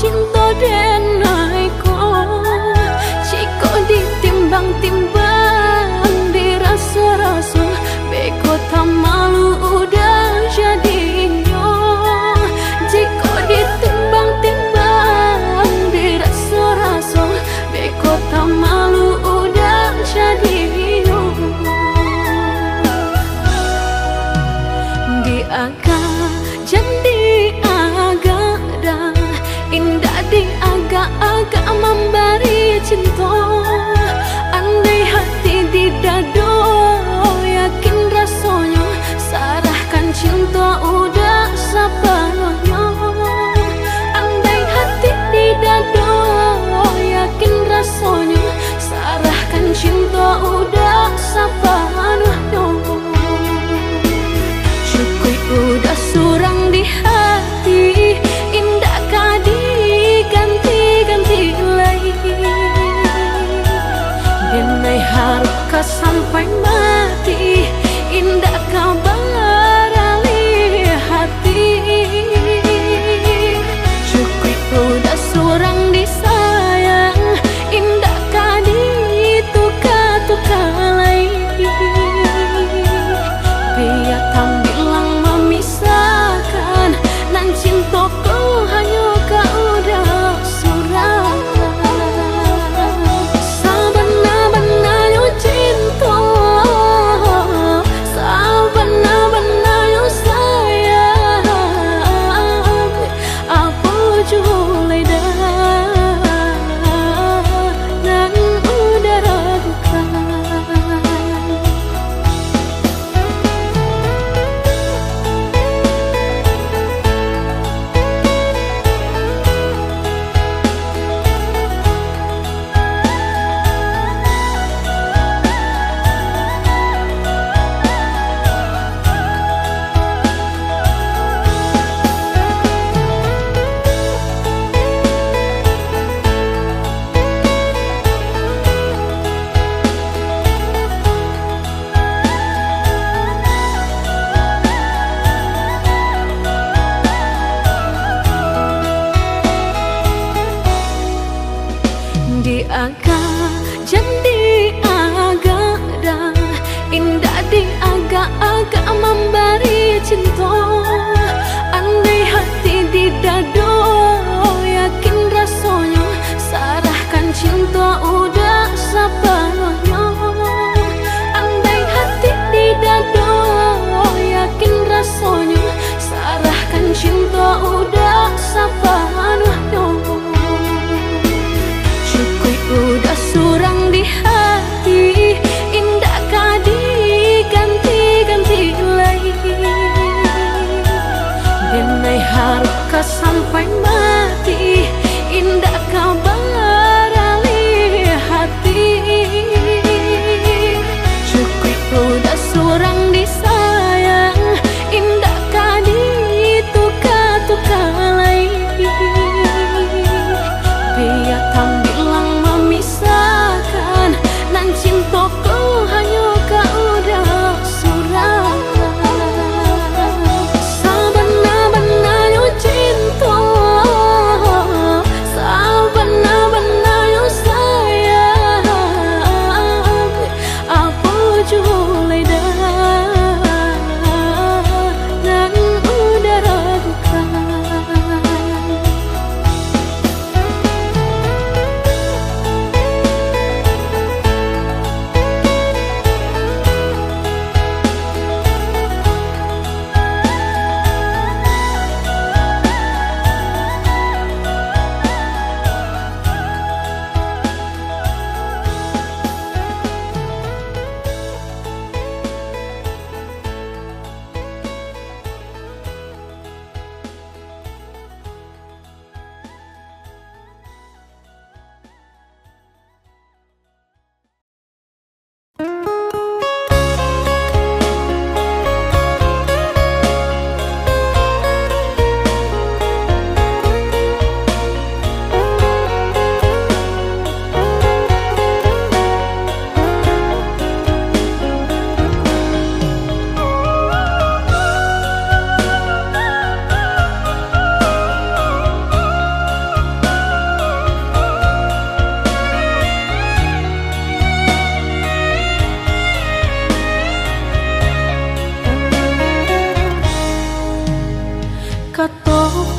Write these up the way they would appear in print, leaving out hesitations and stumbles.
cinta denai ko, jika ditimbang-timbang dirasa-rasa, beko tak malu udah jadinya. Jika ditimbang-timbang dirasa-rasa, beko tak malu udah jadinya. Di agak jadi agak dah indah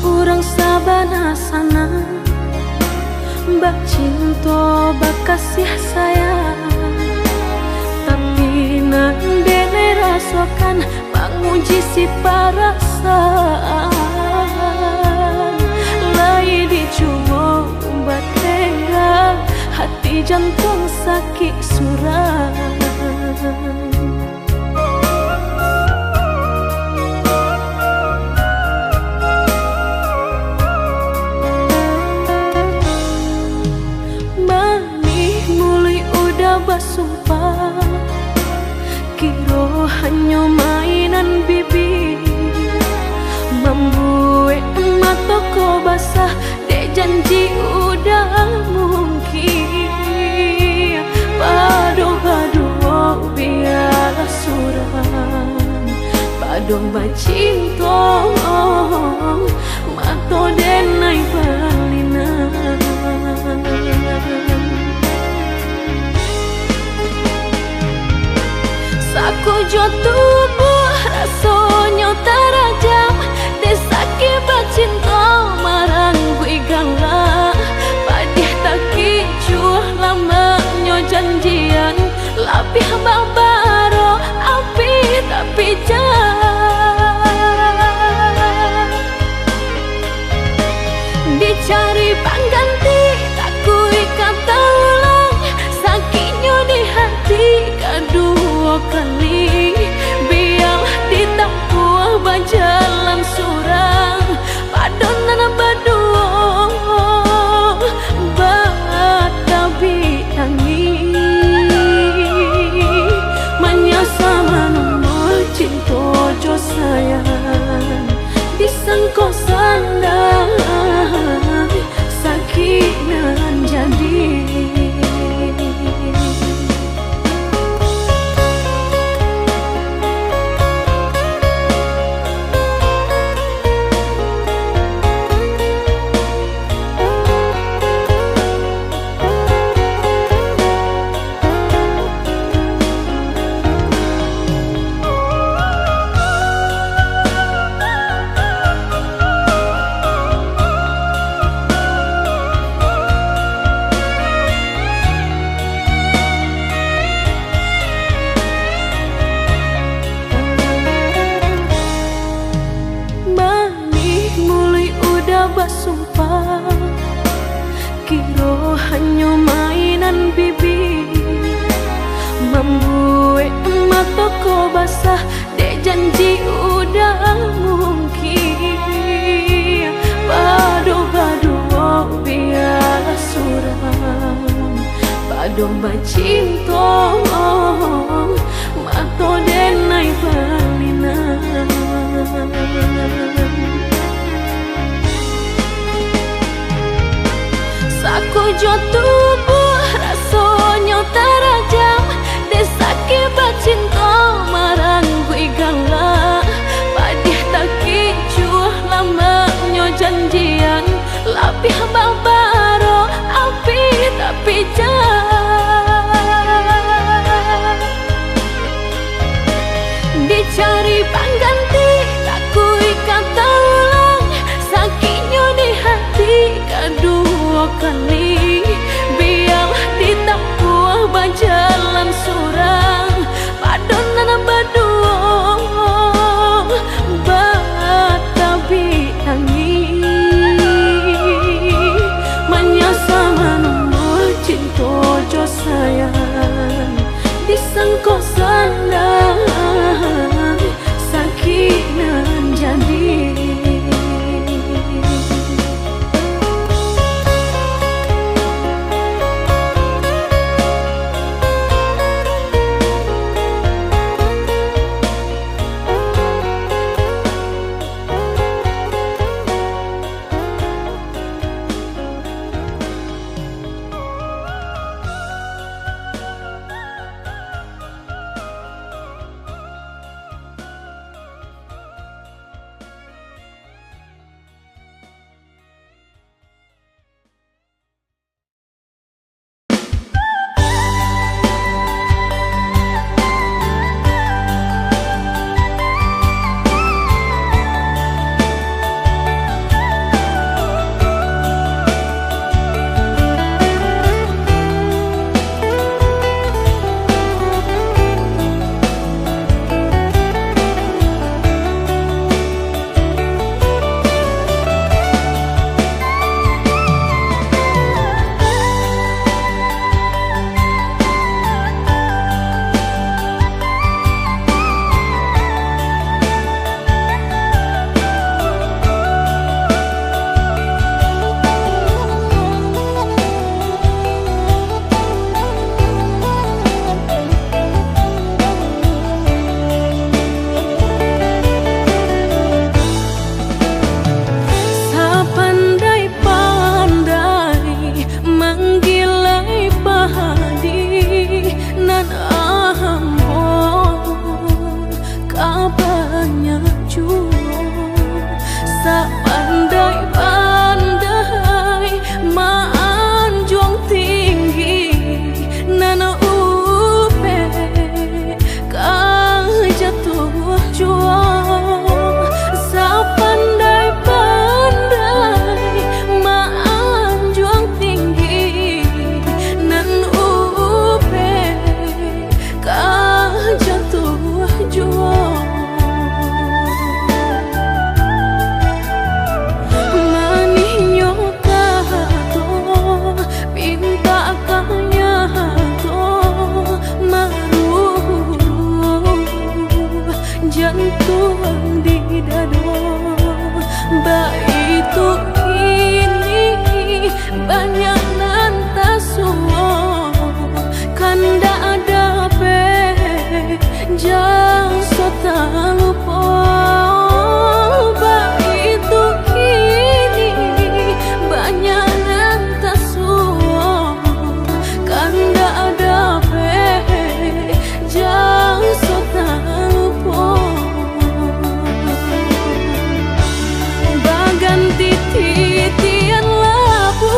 urang sabana sana, bak cinta bak kasih sayang. Tapi nandene rasakan menguji si perasaan. Lai dicoba umbat tengah, hati jantung sakit suram. Sumpah kiro hanya mainan bibi, membuat mata ko basah dek janji udah mungkin. Pado-pado biar suram, pado bacinto mato denai balinan. Aku jo tubuh rasanya terajam, desaki bacinta marang gue gangga. Padih tak kicuh lamanya janjian, lapih babaro api tapi jah. Dicari pengganti tak kui kata ulang, sakitnya di hati kedua kali. Biarlah ditempuh berjalan surang, padonan berdua batabi tangi. Menyasa menunggu cinta jo sayang, disangko sandang sakit nan jadi. Sumpah kiro hanya mainan bibi, membuat mata ko basah dek janji udah mungkin. Pado-pado biar suram, pado bacinto mato denai balinan. Aku jo tubuh rasanya terajam, desaki bacinta marang gue gangga. Padih tak kicuh lamanya janjian, lapih babaro api tapi jah. Dicari pengganti tak kui kata ulang, sakitnya di hati kedua kali. itu kini banyak nanta suo kanda ada pe jang sota lupa ba itu kini banyak nanta suo kanda ada pe jang sota lupa baganti titian labu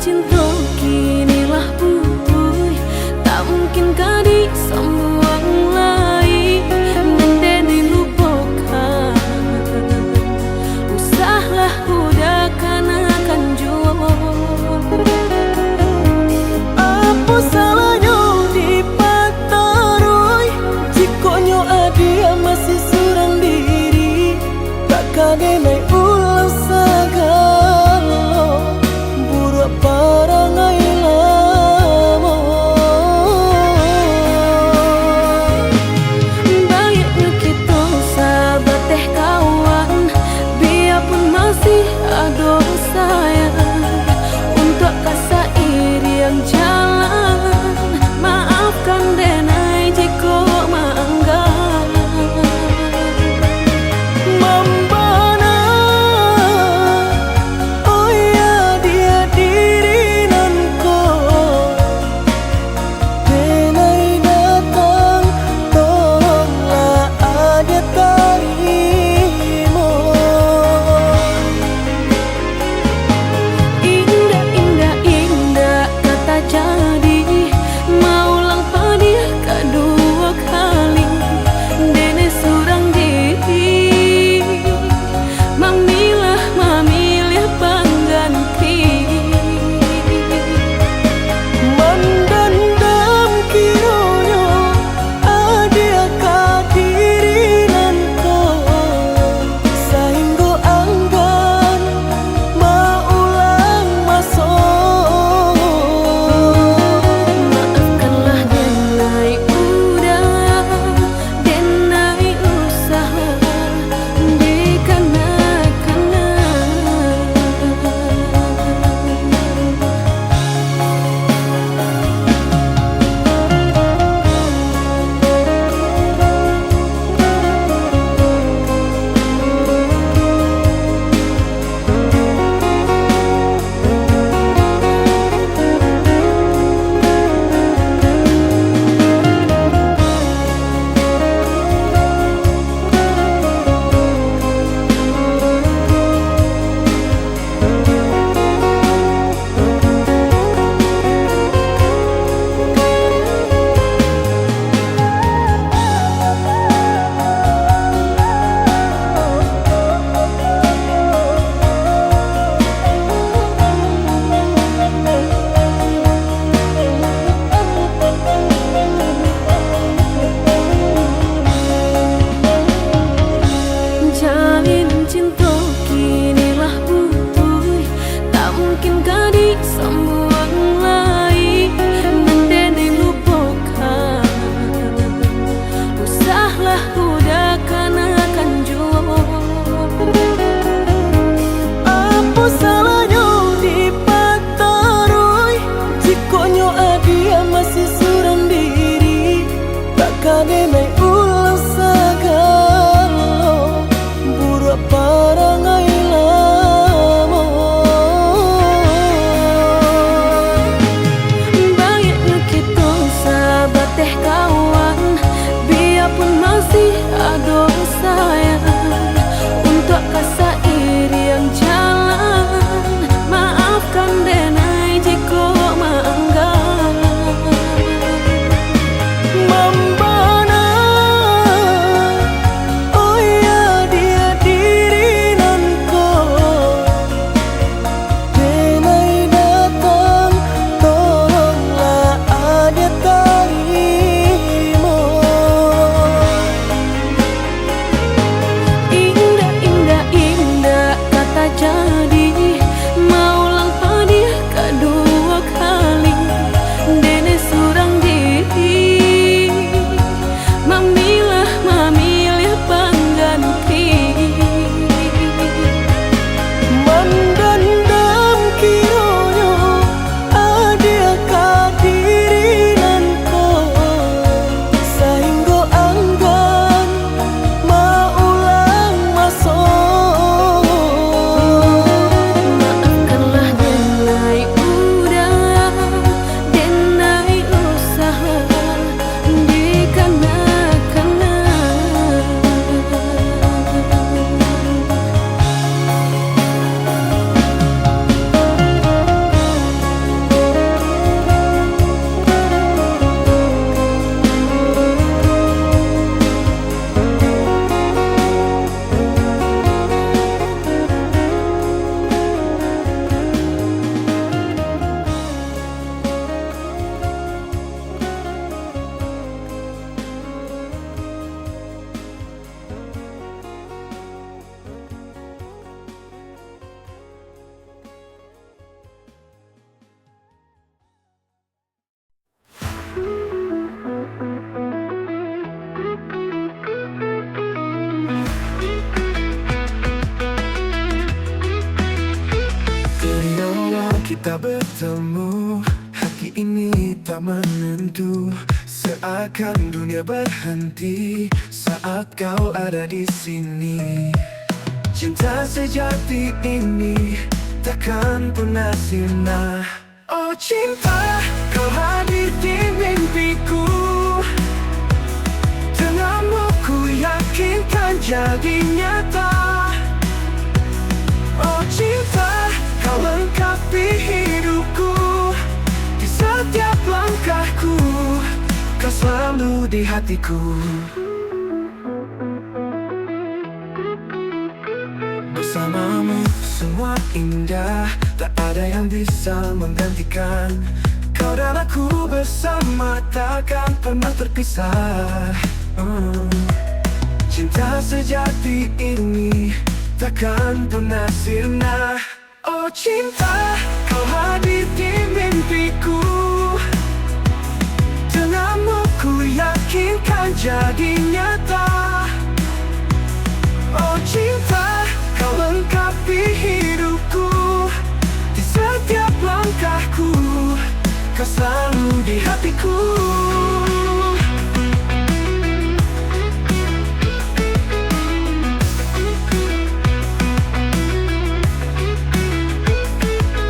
cinta kinilah putui, tak mungkin kadi sembuang lain nende dilupakan. Usahlah udah akan jua. Apa salahnya di pataroi, jikonyo adia masih surang diri, tak kade naik ulang segala buruk para bertemu, hati ini tak menentu. Seakan dunia berhenti saat kau ada di sini. Cinta sejati ini takkan pernah sirna. Oh cinta, kau hadir di mimpiku. Denganmu ku yakinkan jadi nyata. Oh cinta, kau lengkapi hidupku. Di setiap langkahku, kau selalu di hatiku. Bersamamu semua indah, tak ada yang bisa menggantikan. Kau dan aku bersama takkan pernah terpisah. Cinta sejati ini takkan pernah sirna. Oh cinta, kau hadir di mimpiku. Denganmu ku yakinkan jadi nyata. Oh cinta, kau lengkapi hidupku. Di setiap langkahku, kau selalu di hatiku.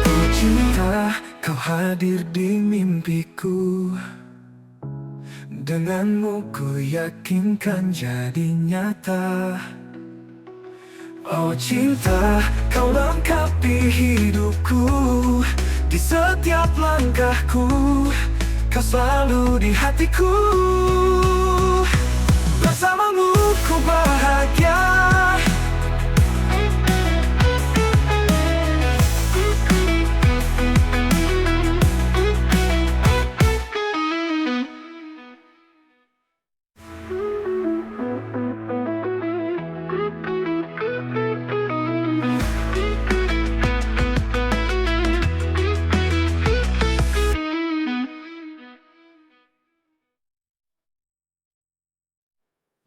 Oh cinta, kau hadir di mimpiku. Denganmu ku yakinkan jadi nyata. Oh cinta, kau lengkapi hidupku. Di setiap langkahku, kau selalu di hatiku. Bersamamu ku bahagia.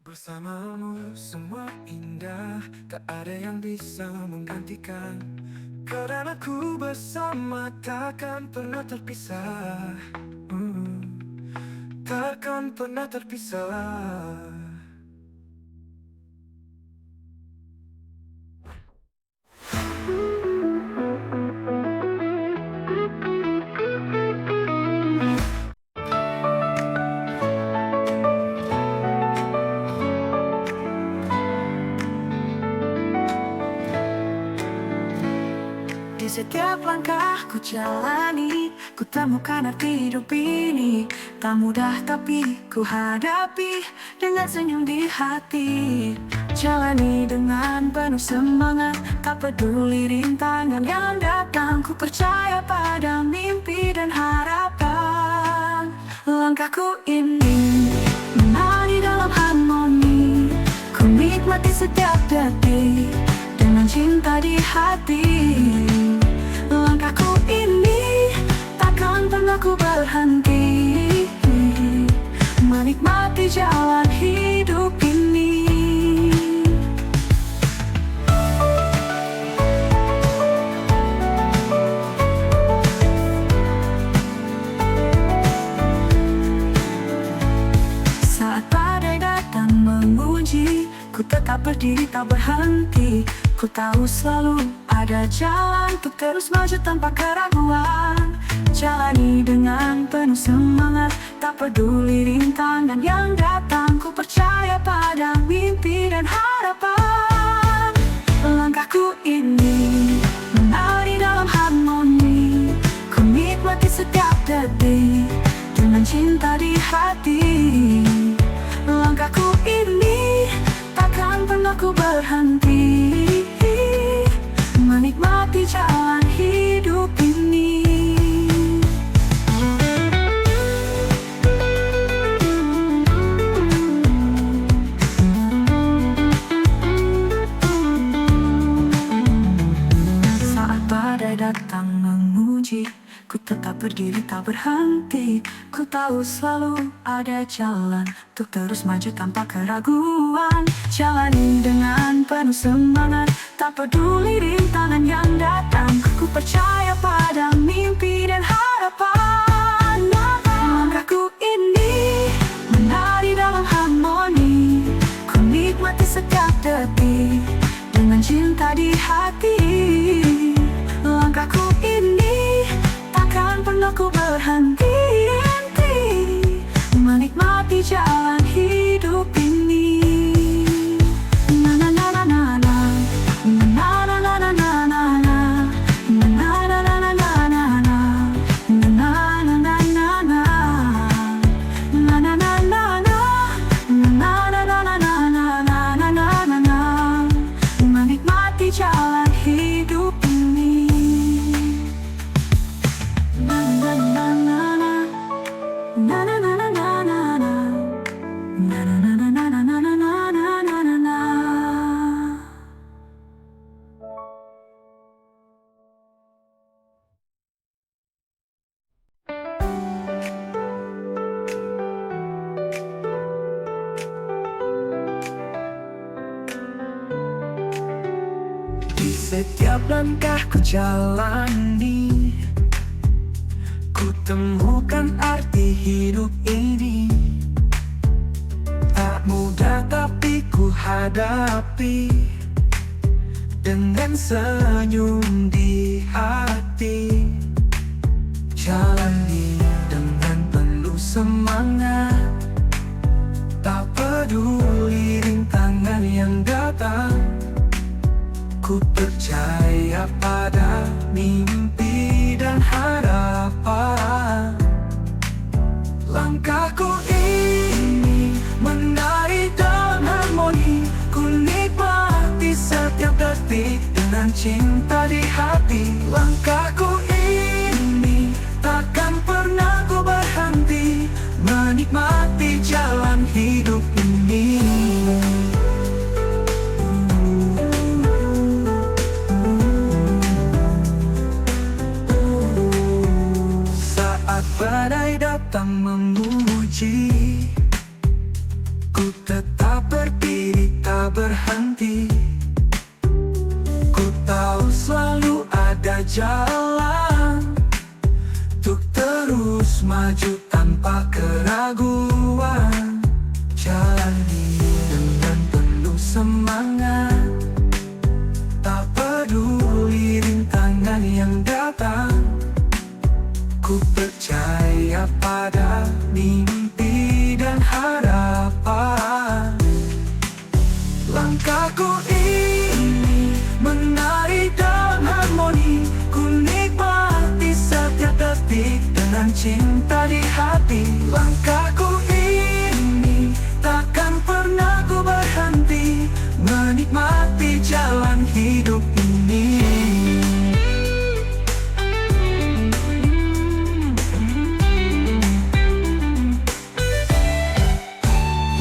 Bersamamu semua indah, tak ada yang bisa menggantikan. Kau dan aku bersama takkan pernah terpisah. Takkan pernah terpisah. Di setiap langkah ku jalani, ku temukan arti hidup ini. Tak mudah tapi ku hadapi dengan senyum di hati. Jalani dengan penuh semangat, tak peduli rintangan yang datang. Ku percaya pada mimpi dan harapan. Langkahku ini menari dalam harmoni. Ku nikmati setiap detik dengan cinta di hati. Langkahku ini takkan pernah ku berhenti, menikmati jalan hidup ini. Saat badai datang menguji, ku tetap berdiri tak berhenti. Ku tahu selalu ada jalan untuk terus maju tanpa keraguan. Jalani dengan penuh semangat, tak peduli rintangan yang datang. Ku percaya pada mimpi dan harapan. Langkahku ini menari dalam harmoni. Ku nikmati setiap detik dengan cinta di hati. Langkahku ini takkan pernah ku berhenti, menikmati jalan hidup ini. Saat badai datang menguji, ku tetap berdiri tak berhenti. Ku tahu selalu ada jalan untuk terus maju tanpa keraguan. Jalani dengan penuh semangat, Tak peduli rintangan yang datang, ku percaya pada mimpi dan harapan. Langkahku ini menari dalam harmoni, ku nikmati setiap detik dengan cinta di hati. Langkahku ini takkan pernah ku berhenti menikmati jalan hidup ini. Na na na na na na, na na na na na na, na na na na na na, na na na na na na, na na na na na, na na na na na na, na na na na, menikmati jalan hidup ini. Na na na na na, na na na na na na, na na na na na na na na na na na. Di setiap langkah ku jalani, ku temukan arti hidup ini. Tak mudah tapi ku hadapi dengan senyum di hati. Jalani dengan penuh semangat, tak peduli rintangan yang datang. Ku percaya pada mimpi dan harapan. Langkahku ini menari dalam harmoni, ku nikmati setiap detik dengan cinta di hati. Langkahku ini takkan pernah ku berhenti menikmati jalan hidup ini. Badai datang memuji, ku tetap berdiri tak berhenti. Ku tahu selalu ada jalan untuk terus maju tanpa keraguan. Jalani dengan penuh semangat, tak peduli rintangan yang datang. Ku percaya pada mimpi dan harapan. Langkahku ini menari dalam harmoni, ku nikmati setiap detik dengan cinta di hati. Langkahku ini takkan pernah ku berhenti menikmati jalan hidup ini.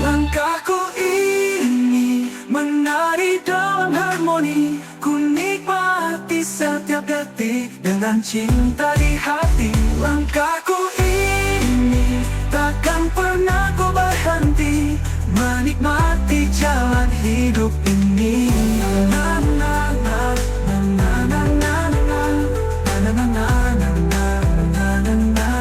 Langkahku ini menari dalam harmoni, ku nikmati setiap detik dengan cinta di hati. Langkahku ini takkan pernah ku berhenti menikmati jalan hidup ini. Na na na na na na na na, na na na na na na na na na.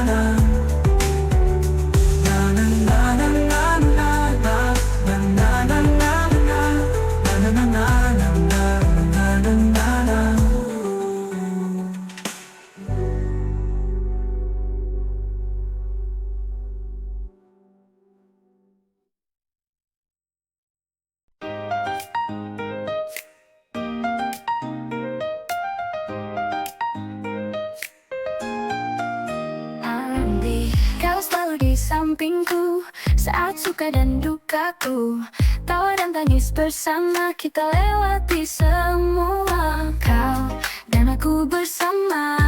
Kau selalu di sampingku saat suka dan dukaku, tawa dan tangis bersama kita lewati semua. Kau dan aku bersama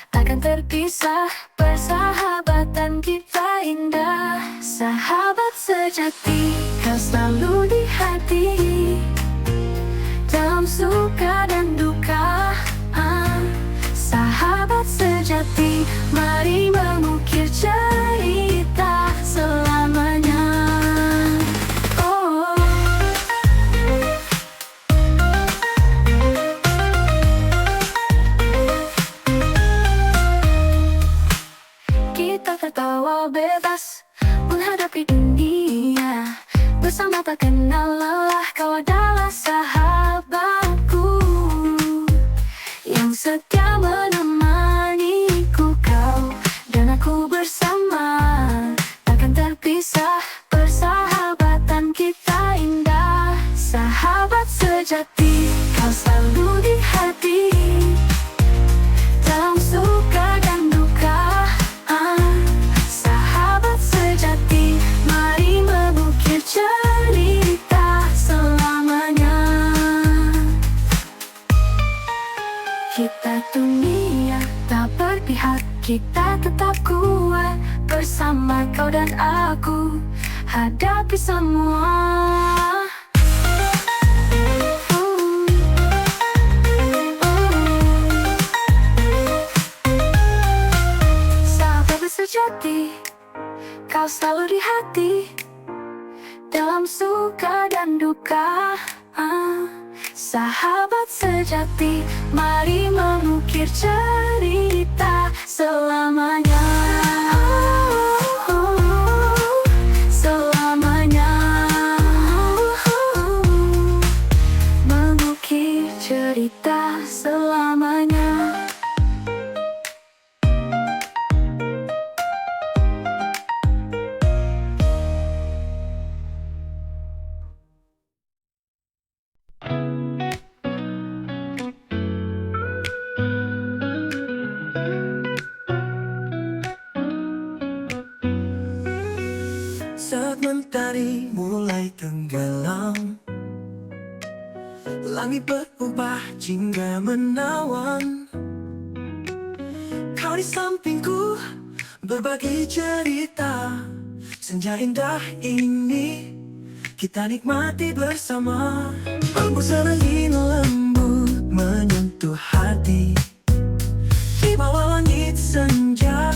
takkan terpisah, persahabatan kita indah. Sahabat sejati, kau selalu di hati, dalam suka dan duka. Sahabat sejati, mari mengukir cerita selamanya. Oh. tertawa bebas menghadapi dunia. Bersama tak kenal lelah, kau adalah sahabatku yang setia menemaniku. Kau dan aku bersama, takkan terpisah. Persahabatan kita indah, sahabat sejati. Kau selalu di hati, dalam suka dan duka. Sahabat sejati, mari mengukir cerita selamanya. Kita dunia tak berpihak, kita tetap kuat. Bersama kau dan aku, hadapi semua. Sahabat sejati, kau selalu di hati, dalam suka dan duka. Sahabat sejati, mari mengukir cerita selamanya. Selamanya. Mengukir cerita selamanya. Saat mentari mulai tenggelam, langit berubah jingga menawan. Kau di sampingku berbagi cerita. Senja indah ini kita nikmati bersama. Hembus angin lembut menyentuh hati. Di bawah langit senja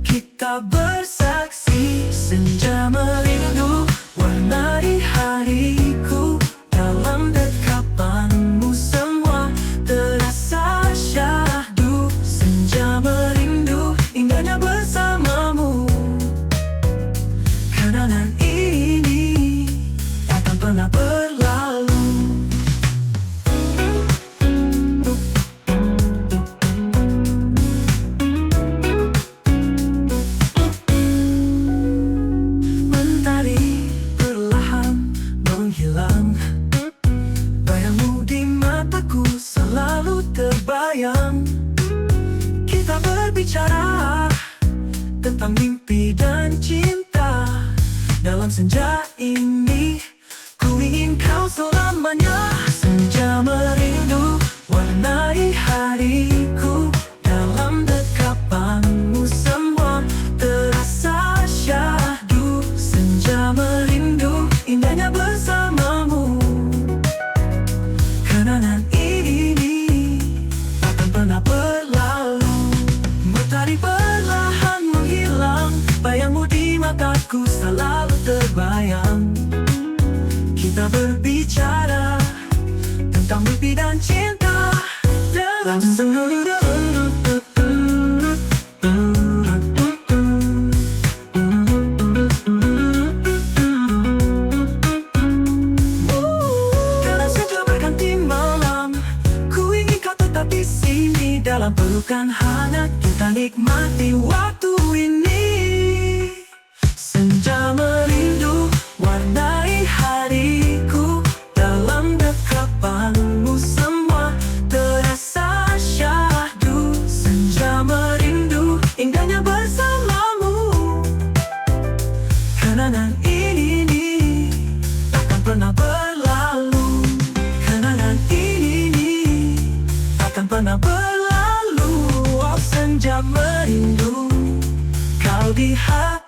kita bersaksi. Senja merindu warnai hariku. Dalam dekapanmu semua terasa syahdu. Senja merindu indahnya bersamamu. Kenangan ini takkan pernah berlalu. Mentari perlahan menghilang, bayangmu di mataku selalu terbayang. Kita berbicara tentang mimpi dan cinta. Dalam senja ini ku ingin kau selamanya. Senja merindu warnai hariku. Dalam dekapanmu semua terasa syahdu. Senja merindu indahnya bersamamu. Kenangan ini takkan pernah berlalu. Mentari perlahan menghilang, bayangmu di mataku selalu terbayang. Kita berbicara tentang mimpi dan cinta. Dalam dalam senja berganti malam, ku ingin kau tetap di sini. Dalam pelukan hangat kita nikmati waktu ini. Senja merindu warnai hariku. Dalam dekapanmu semua terasa syahdu. Senja merindu indahnya bersamamu. Kenangan ini takkan pernah berlalu. Kenangan ini takkan pernah berlalu. Oh, senja merindu kau di hati.